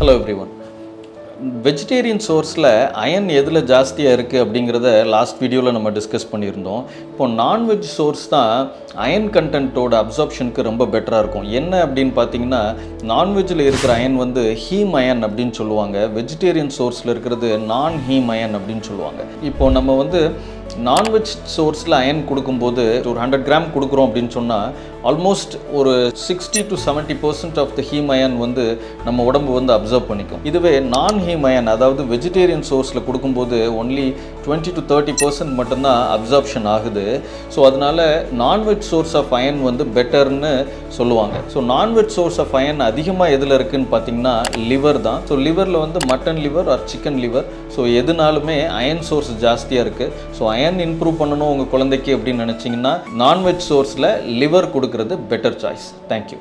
Hello everyone. Vegetarian சோர்ஸில் iron எதில் ஜாஸ்தியாக இருக்குது அப்படிங்கிறத லாஸ்ட் வீடியோவில் நம்ம டிஸ்கஸ் பண்ணியிருந்தோம். இப்போ நான்வெஜ் சோர்ஸ் தான் அயன் கண்டென்ட்டோட அப்சார்ப்ஷனுக்கு ரொம்ப பெட்டராக இருக்கும். என்ன அப்படின்னு பார்த்தீங்கன்னா, நான்வெஜ்ஜில் இருக்கிற அயன் வந்து ஹீம் அயன் அப்படின்னு சொல்லுவாங்க. வெஜிடேரியன் சோர்ஸில் இருக்கிறது நான் ஹீம் அயன் அப்படின்னு சொல்லுவாங்க. இப்போது நம்ம வந்து நான்வெஜ் சோர்ஸில் அயன் கொடுக்கும்போது ஒரு 100 கிராம் கொடுக்குறோம் அப்படின்னு சொன்னால் ஆல்மோஸ்ட் ஒரு 60 to 70% of the heme iron வந்து நம்ம உடம்பு வந்து அப்சர்வ் பண்ணிக்கும். இதுவே நான் ஹீம் அயன் அதாவது வெஜிடேரியன் சோர்ஸில் கொடுக்கும்போது ஒன்லி 20 to 30% மட்டும்தான் அப்சார்ப்ஷன் ஆகுது. ஸோ அதனால் நான்வெஜ் சோர்ஸ் ஆஃப் அயன் வந்து பெட்டர்னு சொல்லுவாங்க. So non veg source of iron அதிகமாக எதில் இருக்குதுன்னு பார்த்தீங்கன்னா லிவர் தான். ஸோ லிவரில் வந்து mutton liver or chicken liver, so எதுனாலுமே அயன் சோர்ஸ் ஜாஸ்தியாக இருக்குது. ஸோ அயன் இம்ப்ரூவ் பண்ணணும் உங்கள் குழந்தைக்கு அப்படின்னு நினச்சிங்கன்னா நான்வெஜ் சோர்ஸில் லிவர் கொடுக்கறது பெட்டர் சாய்ஸ். தேங்க்யூ.